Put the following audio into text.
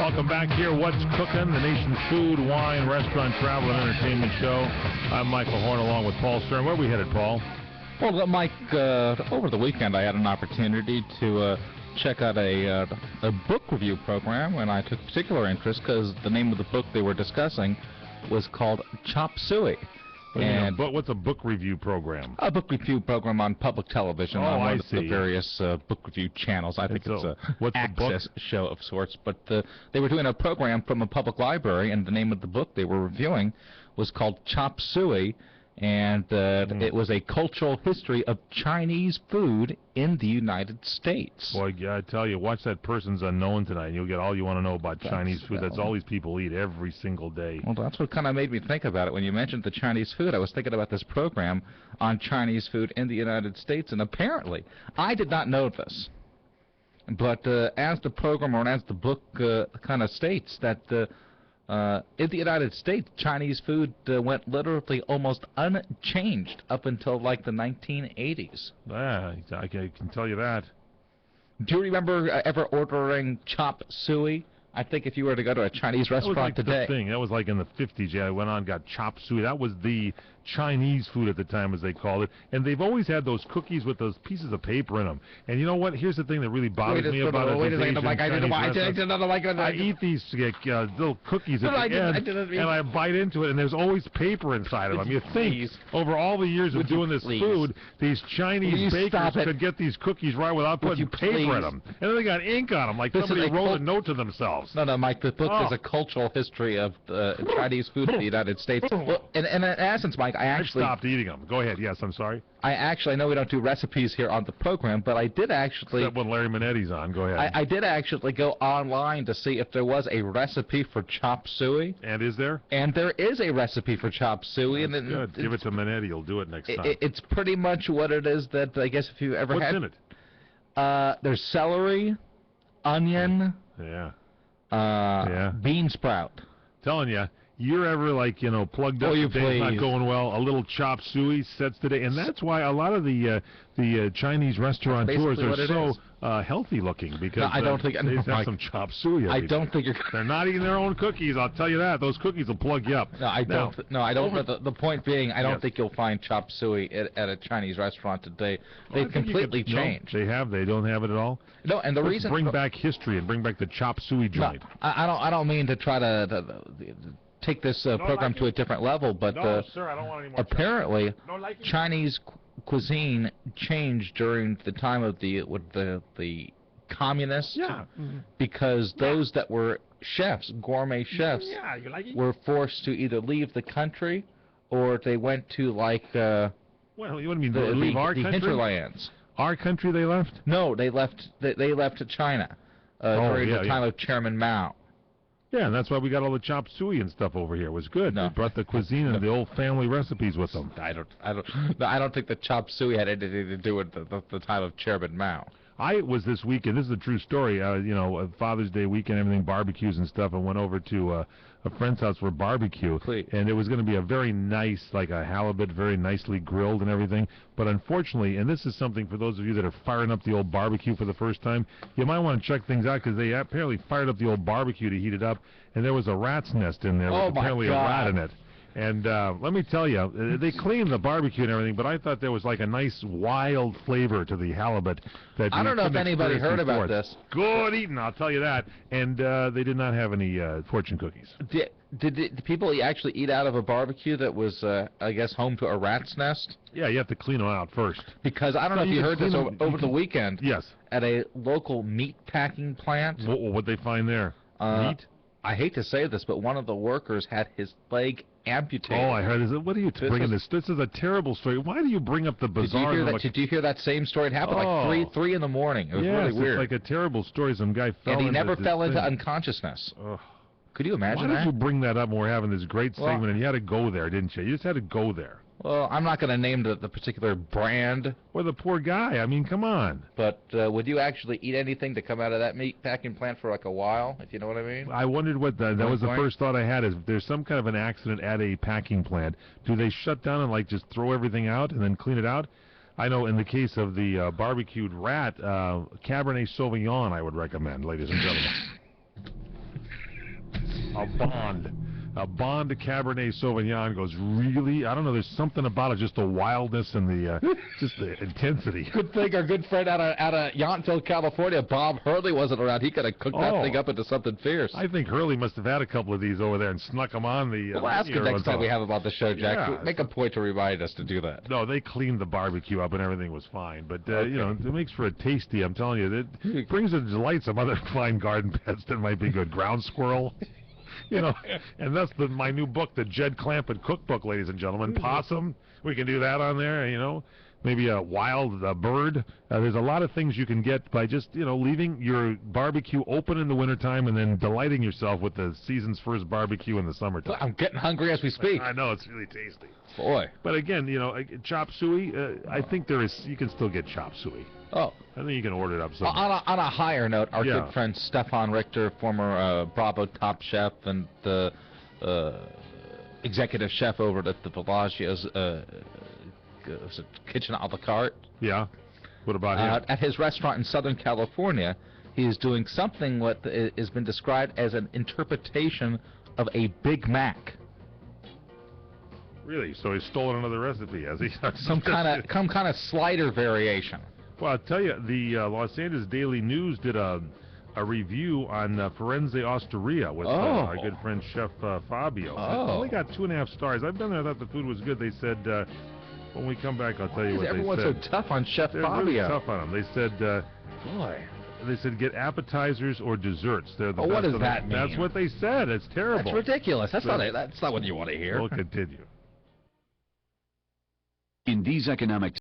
Welcome back here. What's Cooking? The nation's food, wine, restaurant, travel, and entertainment show. I'm Michael Horn along with Paul Stern. Where are we headed, Paul? Well, Mike, over the weekend I had an opportunity to check out a book review program, and I took particular interest because the name of the book they were discussing was called Chop Suey. But what's a book review program? A book review program on public television on one of the various book review channels. I think it's a access show of sorts. But they were doing a program from a public library, and the name of the book they were reviewing was called Chop Suey, and it was a cultural history of Chinese food in the United States. Boy, I tell you, watch that Person's Unknown tonight, and you'll get all you want to know about Chinese food. That's all these people eat every single day. Well, that's what kind of made me think about it. When you mentioned the Chinese food, I was thinking about this program on Chinese food in the United States, and apparently, I did not know this, but as the program, or as the book kind of states, that in the United States, Chinese food went literally almost unchanged up until like the 1980s. Yeah, I can tell you that. Do you remember ever ordering chop suey? I think if you were to go to a Chinese restaurant today. That was like in the 50s. Yeah, I went on and got chop suey. That was the Chinese food at the time, as they called it. And they've always had those cookies with those pieces of paper in them. And you know what? Here's the thing that really bothers me about it. Wait a second, Mike. I eat these little cookies at the end, and I bite into it, and there's always paper inside of them. You think, over all the years of doing this food, these Chinese bakers could get these cookies right without putting paper in them. And then they got ink on them, like somebody wrote a note to themselves. No, Mike, the book is a cultural history of Chinese food in the United States. Well, in essence, Mike, I stopped eating them. Go ahead. Yes, I'm sorry. I know we don't do recipes here on the program, but I did actually... Except when Larry Manetti's on. Go ahead. I did actually go online to see if there was a recipe for chop suey. And is there? And there is a recipe for chop suey. That's good. Give it to Manetti. He'll do it next time. It's pretty much what it is that, I guess, if you ever had... What's in it? There's celery, onion... bean sprout. Telling you, you're ever plugged up, day's not going well, a little chop suey sets today, and that's why a lot of the Chinese restaurateurs are so healthy looking, because I don't think they have some chop suey. I don't think they're not eating their own cookies. I'll tell you that. Those cookies will plug you up. No, I don't. No, I don't. But the point being, I don't think you'll find chop suey at a Chinese restaurant today. They've completely changed. No, they have. They don't have it at all. No, and the reason bring back history and bring back the chop suey joint. No, I don't mean to try to take this program to a different level, but sir, I don't want any more apparently Chinese cuisine changed during the time of the communists, because those that were chefs, gourmet chefs, were forced to either leave the country or they went to well, you mean leave our country? Hinterlands. Our country they left? No, they left to China during the time of Chairman Mao. Yeah, and that's why we got all the chop suey and stuff over here. It was good. No. They brought the cuisine and the old family recipes with them. I don't think the chop suey had anything to do with the time of Chairman Mao. I was this weekend. This is a true story. Father's Day weekend, everything, barbecues and stuff. I went over to a friend's house for barbecue, and it was going to be a very nice, like a halibut, very nicely grilled and everything. But unfortunately, and this is something for those of you that are firing up the old barbecue for the first time, you might want to check things out, because they apparently fired up the old barbecue to heat it up, and there was a rat's nest in there with apparently a rat in it. And let me tell you, they cleaned the barbecue and everything, but I thought there was like a nice wild flavor to the halibut. That I don't know if anybody heard about this. Good eating, I'll tell you that. And they did not have any fortune cookies. Did people actually eat out of a barbecue that was, I guess, home to a rat's nest? Yeah, you have to clean them out first. Because I don't know if you heard this over the weekend. Yes. At a local meat packing plant. What'd they find there? Meat? I hate to say this, but one of the workers had his leg amputated. Oh, I heard. What are you bringing this? This is a terrible story. Why do you bring up the bizarre? Did you hear that same story? It happened like 3 in the morning. It was really weird. It's like a terrible story. Some guy fell into and he never fell into unconsciousness. Ugh. Could you imagine that? Why did you bring that up when we're having this great segment, and you had to go there, didn't you? You just had to go there. Well, I'm not going to name the particular brand. Or the poor guy. I mean, come on. But would you actually eat anything to come out of that meat packing plant for like a while, if you know what I mean? I wondered what that was the first thought I had, is if there's some kind of an accident at a packing plant, do they shut down and just throw everything out and then clean it out? I know in the case of the barbecued rat, Cabernet Sauvignon I would recommend, ladies and gentlemen. a Bond. A Bond Cabernet Sauvignon goes really, I don't know, there's something about it, just the wildness and the just the intensity. Good thing our good friend out of Yountville, California, Bob Hurley, wasn't around. He could have cooked that thing up into something fierce. I think Hurley must have had a couple of these over there and snuck them on the We'll ask him next time we have him on the show, Jack. Yeah. Make a point to remind us to do that. No, they cleaned the barbecue up and everything was fine. But, you know, it makes for a tasty, I'm telling you, it brings a delight some other fine garden pets that might be good. Ground squirrel. You know, and that's my new book, the Jed Clampett Cookbook, ladies and gentlemen. Possum, we can do that on there, you know. Maybe a wild bird. There's a lot of things you can get by just, you know, leaving your barbecue open in the wintertime and then delighting yourself with the season's first barbecue in the summertime. I'm getting hungry as we speak. I know, it's really tasty. Boy. But again, you know, chop suey, I think you can still get chop suey. Oh. I think you can order it up somewhere. On a higher note, our good friend Stefan Richter, former Bravo top chef and the executive chef over at the Bellagio's Kitchen a la carte. Yeah. What about him? At his restaurant in Southern California, he is doing something what has been described as an interpretation of a Big Mac. Really? So he's stolen another recipe, has he? some kind of slider variation. Well, I'll tell you, the Los Angeles Daily News did a review on Firenze Osteria with our good friend Chef Fabio. It only got 2.5 stars. I've been there. I thought the food was good. They said, when we come back, I'll tell you what they said. Everyone's so tough on Chef They're Fabio. really tough on him. They said, boy. They said get appetizers or desserts. They're the best. What does that mean? That's what they said. It's terrible. That's ridiculous. That's not what you want to hear. We'll continue. In these economic